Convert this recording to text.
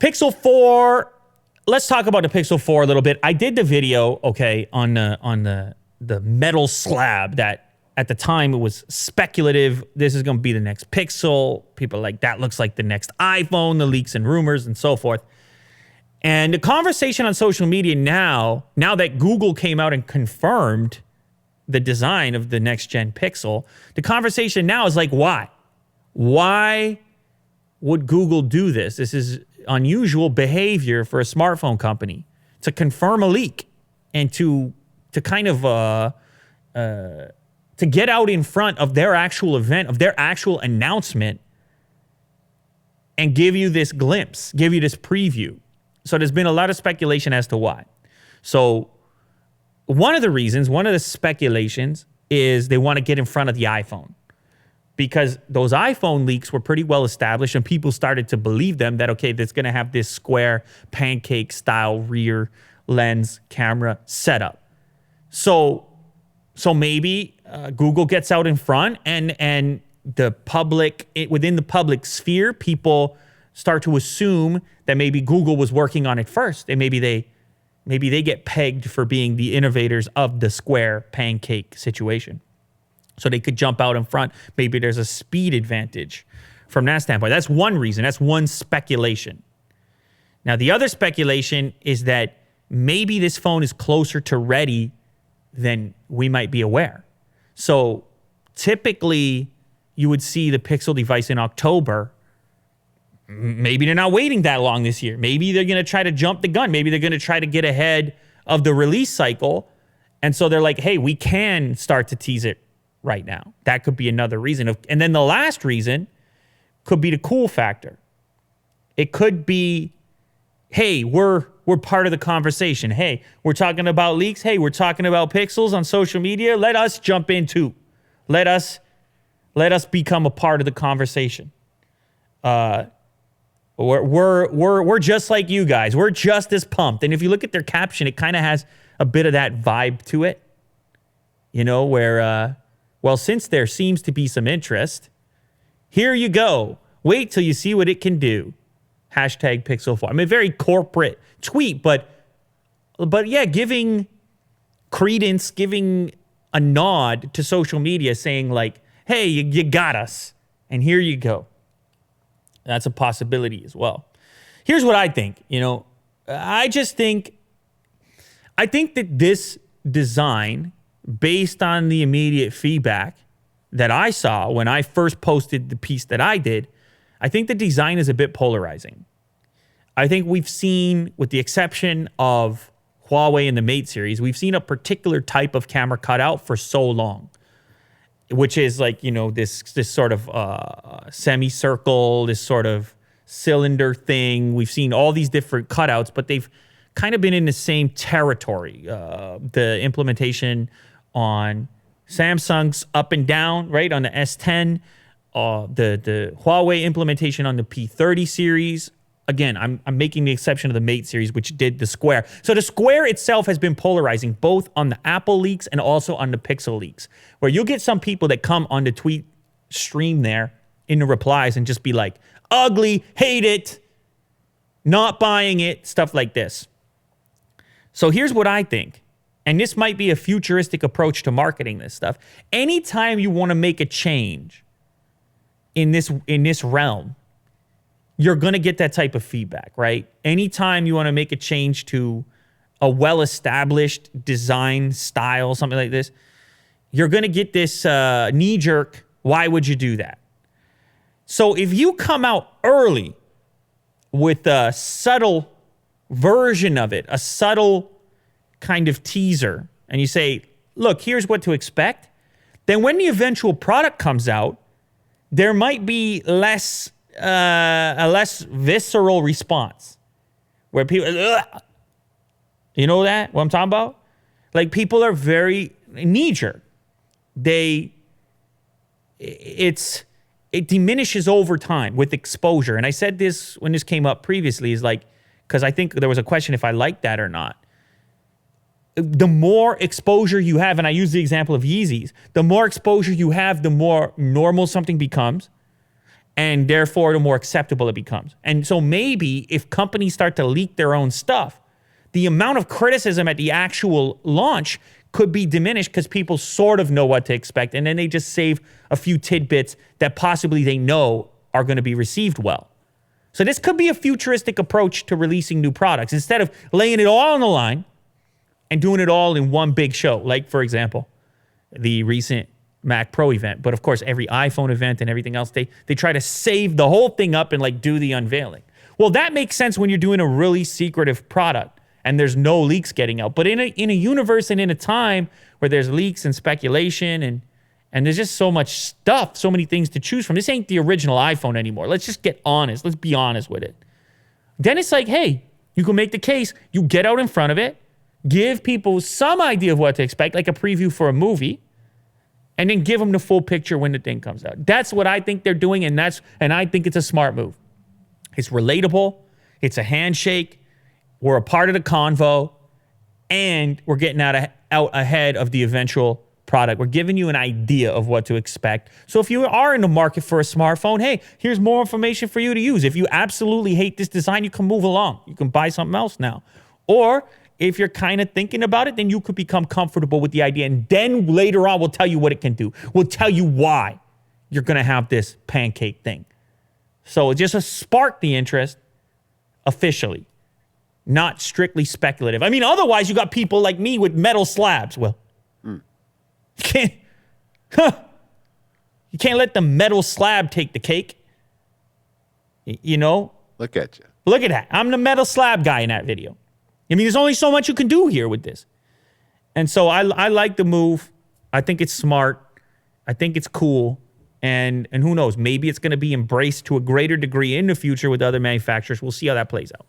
Pixel 4. Let's talk about the Pixel 4 a little bit. I did the video, okay, on the metal slab that at the time it was speculative. This is going to be the next Pixel. People are like, that looks like the next iPhone, the leaks and rumors and so forth. And the conversation on social media now that Google came out and confirmed the design of the next gen Pixel, the conversation now is like, why? Why would Google do this? This is unusual behavior for a smartphone company to confirm a leak and to kind of to get out in front of their actual event, of their actual announcement, and give you this glimpse, give you this preview. So there's been a lot of speculation as to why. So one of the speculations is they want to get in front of the iPhone, because those iPhone leaks were pretty well established and people started to believe them that, okay, that's going to have this square pancake style rear lens camera setup. So maybe Google gets out in front and the public, within the public sphere, people start to assume that maybe Google was working on it first, and maybe they get pegged for being the innovators of the square pancake situation. So they could jump out in front. Maybe there's a speed advantage from that standpoint. That's one reason. That's one speculation. Now, the other speculation is that maybe this phone is closer to ready than we might be aware. So typically, you would see the Pixel device in October. Maybe they're not waiting that long this year. Maybe they're going to try to jump the gun. Maybe they're going to try to get ahead of the release cycle. And so they're like, hey, we can start to tease it right now. That could be another reason. And then the last reason could be the cool factor. It could be, hey, we're part of the conversation. Hey, we're talking about leaks. Hey, we're talking about pixels on social media. Let us jump in too. Let us become a part of the conversation. We're just like you guys. We're just as pumped. And if you look at their caption, it kind of has a bit of that vibe to it. You know, where well, since there seems to be some interest, here you go. Wait till you see what it can do. Hashtag Pixel 4. I mean, very corporate tweet, but yeah, giving credence, giving a nod to social media, saying like, hey, you got us, and here you go. That's a possibility as well. Here's what I think. You know, I think that this design, based on the immediate feedback that I saw when I first posted the piece that I did, I think the design is a bit polarizing. I think we've seen, with the exception of Huawei and the Mate series, we've seen a particular type of camera cutout for so long, which is like, you know, this sort of semicircle, this sort of cylinder thing. We've seen all these different cutouts, but they've kind of been in the same territory. The implementation on Samsung's up and down, right, on the S10, the Huawei implementation on the P30 series. Again, I'm making the exception of the Mate series, which did the square. So the square itself has been polarizing, both on the Apple leaks and also on the Pixel leaks, where you'll get some people that come on the tweet stream there in the replies and just be like, ugly, hate it, not buying it, stuff like this. So here's what I think, and this might be a futuristic approach to marketing this stuff. Anytime you want to make a change in this realm, you're going to get that type of feedback, right? Anytime you want to make a change to a well-established design style, something like this, you're going to get this knee-jerk, why would you do that? So if you come out early with a subtle version of it, a subtle kind of teaser, and you say, look, here's what to expect, then when the eventual product comes out, there might be a less visceral response where people, ugh. You know that, what I'm talking about? Like, people are very knee-jerk. It diminishes over time with exposure. And I said this when this came up previously, is like, because I think there was a question if I liked that or not. The more exposure you have, and I use the example of Yeezys, the more exposure you have, the more normal something becomes. And therefore, the more acceptable it becomes. And so maybe if companies start to leak their own stuff, the amount of criticism at the actual launch could be diminished because people sort of know what to expect. And then they just save a few tidbits that possibly they know are going to be received well. So this could be a futuristic approach to releasing new products. Instead of laying it all on the line and doing it all in one big show, like, for example, the recent Mac Pro event. But of course, every iPhone event and everything else, they try to save the whole thing up and like do the unveiling. Well, that makes sense when you're doing a really secretive product and there's no leaks getting out. But in a universe and in a time where there's leaks and speculation and there's just so much stuff, so many things to choose from. This ain't the original iPhone anymore. Let's just get honest. Let's be honest with it. Then it's like, hey, you can make the case. You get out in front of it, give people some idea of what to expect, like a preview for a movie, and then give them the full picture when the thing comes out. That's what I think they're doing, and I think it's a smart move. It's relatable. It's a handshake. We're a part of the convo, and we're getting out ahead of the eventual product. We're giving you an idea of what to expect. So if you are in the market for a smartphone, hey, here's more information for you to use. If you absolutely hate this design, you can move along. You can buy something else now. Or if you're kind of thinking about it, then you could become comfortable with the idea. And then later on, we'll tell you what it can do. We'll tell you why you're going to have this pancake thing. So it just spark the interest officially, not strictly speculative. I mean, otherwise, you got people like me with metal slabs. Well, you can't let the metal slab take the cake. You know? Look at you. Look at that. I'm the metal slab guy in that video. I mean, there's only so much you can do here with this. And so I like the move. I think it's smart. I think it's cool. And who knows, maybe it's going to be embraced to a greater degree in the future with other manufacturers. We'll see how that plays out.